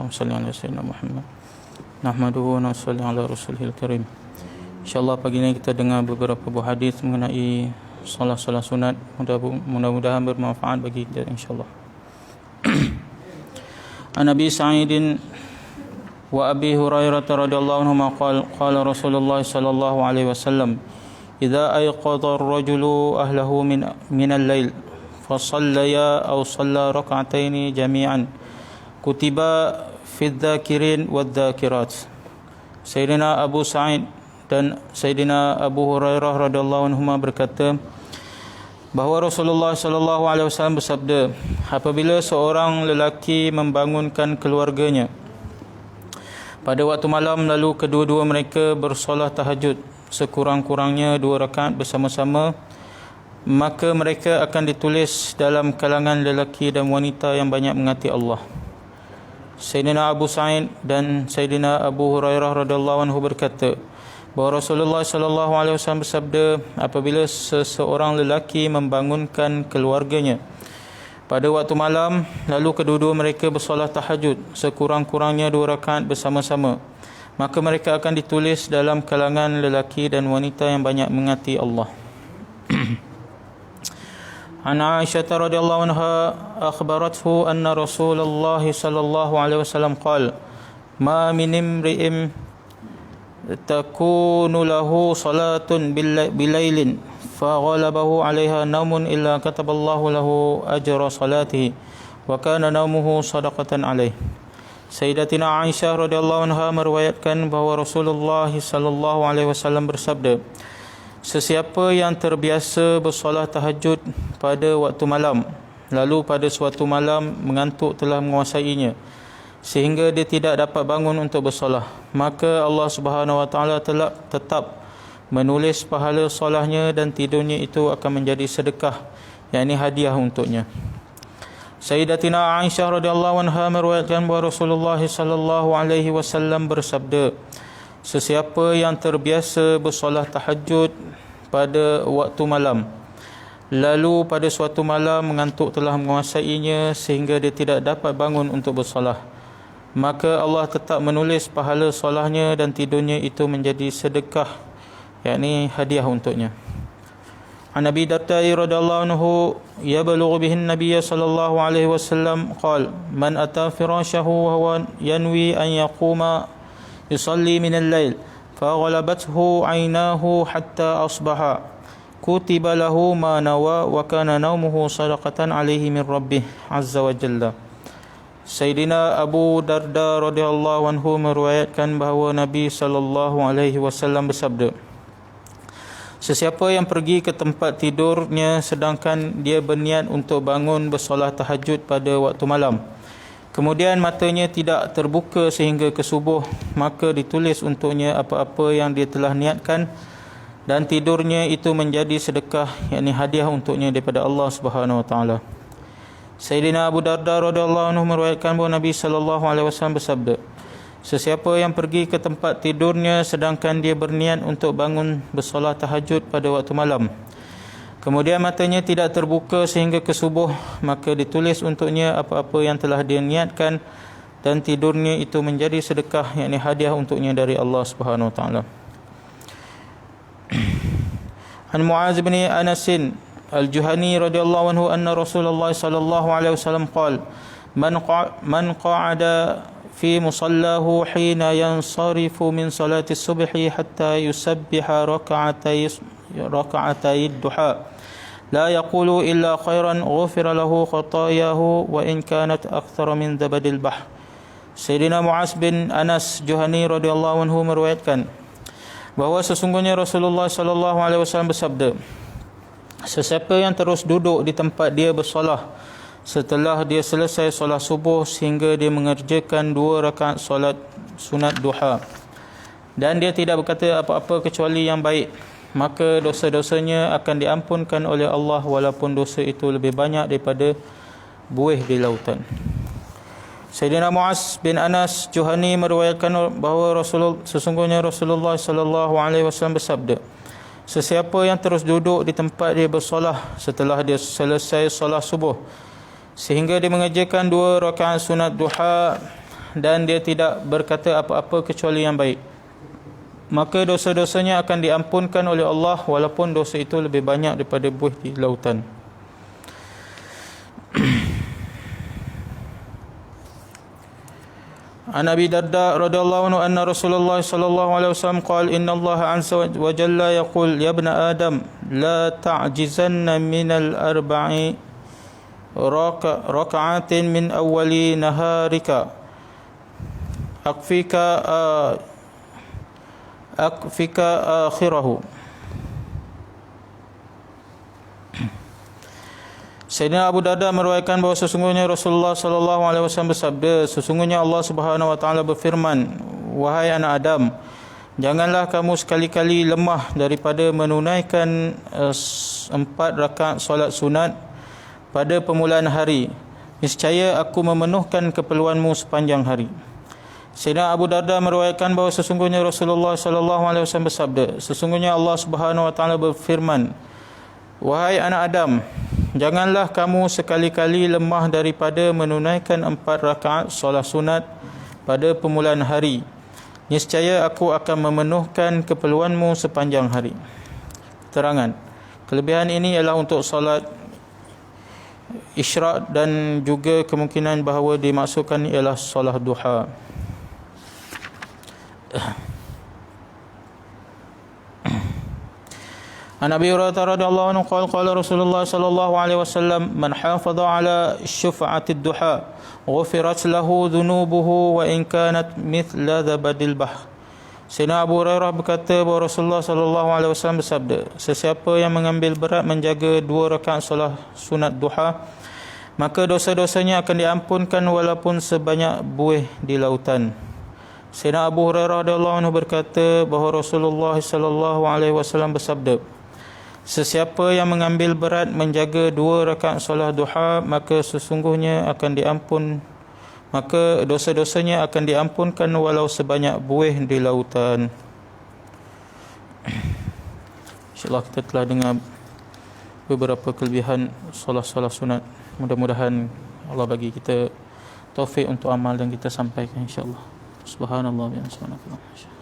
Allahumma salli ala sayyidina Muhammad. Nahmaduhu wa nusalli ala rasulihil karim. InsyaAllah pagi ini kita dengar beberapa buah hadis mengenai solat-solat sunat. Mudah-mudahan bermanfaat bagi kita insyaAllah. An Abi Sa'idin wa Abi Hurairah radhiyallahu anhuma qala Rasulullah sallallahu alaihi wasallam idza ayqadha ar-rajulu ahlahu min al-lail fa sallaya aw shalla rak'ataini jami'an kutiba fi adh-dhakirin wadh-dhakirat. Sayyidina Abu Sa'id dan Sayyidina Abu Hurairah radhiyallahu anhuma berkata bahawa Rasulullah sallallahu alaihi wasallam bersabda, apabila seorang lelaki membangunkan keluarganya pada waktu malam lalu kedua-dua mereka bersolat tahajud sekurang-kurangnya 2 rakaat bersama-sama, maka mereka akan ditulis dalam kalangan lelaki dan wanita yang banyak mengasihi Allah. Sayyidina Abu Sa'id dan Sayyidina Abu Hurairah radhiyallahu anhu berkata bahawa Rasulullah sallallahu alaihi wasallam bersabda, apabila seseorang lelaki membangunkan keluarganya pada waktu malam lalu kedua-dua mereka bersolat tahajud sekurang-kurangnya 2 rakaat bersama-sama, maka mereka akan ditulis dalam kalangan lelaki dan wanita yang banyak mengasihi Allah. An Aisyah radhiyallahu anha akhbarathu anna Rasulullah sallallahu alaihi wasallam qala ma min imri'in takunu lahu salatun bilailin faghalabahu 'alaiha naumun illa kataballahu lahu ajra salatihi wa kana naumuhu shadaqatan 'alaihi. Sayyidatina Aisyah radhiyallahu anha meriwayatkan bahawa Rasulullah sallallahu alaihi wasallam bersabda, sesiapa yang terbiasa bersolat tahajud pada waktu malam lalu pada suatu malam mengantuk telah menguasainya sehingga dia tidak dapat bangun untuk bersolat, maka Allah Subhanahu wa taala telah tetap menulis pahala solatnya dan tidurnya itu akan menjadi sedekah, yakni hadiah untuknya. Sayyidatina Aisyah radhiyallahu anha meriwayatkan bahawa Rasulullah sallallahu alaihi wasallam bersabda, sesiapa yang terbiasa bersolat tahajud pada waktu malam lalu pada suatu malam mengantuk telah menguasainya sehingga dia tidak dapat bangun untuk bersolat, maka Allah tetap menulis pahala solatnya dan tidurnya itu menjadi sedekah, yakni hadiah untuknya. An Abi Darda radhiyallahu anhu yablughu bihi an-nabiy sallallahu alaihi wasallam qala man ata firashahu wa huwa yanwi an yaquma yusalli min al-lail faghalabathu 'aynahu hatta asbaha kutiba lahu ma nawa wa kana naumuhu sadaqatan 'alaihi min rabbih 'azza wa jalla. Sayyidina Abu Darda radhiyallahu anhu meriwayatkan bahawa Nabi sallallahu alaihi wasallam bersabda, sesiapa yang pergi ke tempat tidurnya sedangkan dia berniat untuk bangun bersolat tahajud pada waktu malam, kemudian matanya tidak terbuka sehingga ke subuh, maka ditulis untuknya apa-apa yang dia telah niatkan dan tidurnya itu menjadi sedekah, yakni hadiah untuknya daripada Allah Subhanahu wa taala. Sayyidina Abu Darda radhiyallahu anhu meriwayatkan bahawa Nabi sallallahu alaihi wasallam bersabda, sesiapa yang pergi ke tempat tidurnya sedangkan dia berniat untuk bangun bersolat tahajud pada waktu malam, kemudian matanya tidak terbuka sehingga ke subuh, maka ditulis untuknya apa-apa yang telah dia niatkan dan tidurnya itu menjadi sedekah, yakni hadiah untuknya dari Allah Subhanahu wa taala. An Muaz bin Anas Al-Juhani radhiyallahu anhu anna Rasulullah sallallahu alaihi wasallam qala man qa'ada fi musallahu hina yansarifu min salati subhi hatta yusabbiha rak'atay duha la yaqulu illa khairan ghufira lahu khatayahu wa in kanat akthara min zabadil bahr. Sayyidina Muaz bin Anas Juhani radhiyallahu anhu meriwayatkan bahawa sesungguhnya Rasulullah sallallahu alaihi wasallam bersabda, sesiapa yang terus duduk di tempat dia bersolat setelah dia selesai solat subuh sehingga dia mengerjakan 2 rakaat solat sunat duha dan dia tidak berkata apa-apa kecuali yang baik, maka dosa-dosanya akan diampunkan oleh Allah walaupun dosa itu lebih banyak daripada buih di lautan. Sayyidina Muaz bin Anas Juhani meriwayatkan bahawa sesungguhnya Rasulullah sallallahu alaihi wasallam bersabda, sesiapa yang terus duduk di tempat dia bersolat setelah dia selesai solat subuh sehingga dia mengerjakan 2 rakaat sunat duha dan dia tidak berkata apa-apa kecuali yang baik, maka dosa-dosanya akan diampunkan oleh Allah walaupun dosa itu lebih banyak daripada buih di lautan. An Abi Darda radhiyallahu anhu anna Rasulullah sallallahu alaihi wasallam qala inna Allah azza wa jalla yaqul ya ibna Adam la ta'jizanna min al-arba'i raka'atin min awwali naharika akfika akhirahu. Sayyidina Abu Darda meriwayatkan bahawa sesungguhnya Rasulullah sallallahu alaihi wasallam bersabda, sesungguhnya Allah Subhanahu wa taala berfirman, wahai anak Adam, janganlah kamu sekali-kali lemah daripada menunaikan 4 rakaat solat sunat pada permulaan hari. Niscaya aku memenuhkan keperluanmu sepanjang hari. Sayyidina Abu Darda meriwayatkan bahawa sesungguhnya Rasulullah sallallahu alaihi wasallam bersabda, sesungguhnya Allah Subhanahu wa taala berfirman, wahai anak Adam, janganlah kamu sekali-kali lemah daripada menunaikan 4 rakaat solat sunat pada permulaan hari. Niscaya aku akan memenuhkan keperluanmu sepanjang hari. Terangan. Kelebihan ini ialah untuk solat isyraq dan juga kemungkinan bahawa dimaksudkan ialah solat duha. An Abi Hurairah radhiyallahu anhu qala Rasulullah sallallahu alaihi wasallam man hafadha ala syuf'ati ad-duha ghufirat lahu dhunubuhu wa in kanat mithla zabadil bahr. Sayyidina Abu Hurairah berkata bahawa Rasulullah sallallahu alaihi wasallam bersabda, sesiapa yang mengambil berat menjaga 2 rakaat solat sunat duha, maka dosa-dosanya akan diampunkan walaupun sebanyak buih di lautan. Sayyidina Abu Hurairah radhiyallahu anhu berkata bahawa Rasulullah sallallahu alaihi wasallam bersabda, sesiapa yang mengambil berat menjaga 2 rakaat solat duha, maka sesungguhnya akan maka dosa-dosanya akan diampunkan walau sebanyak buih di lautan. InsyaAllah kita telah dengar beberapa kelebihan solat-solat sunat. Mudah-mudahan Allah bagi kita taufik untuk amal dan kita sampaikan insyaAllah. Subhanallah wa bihamdihi.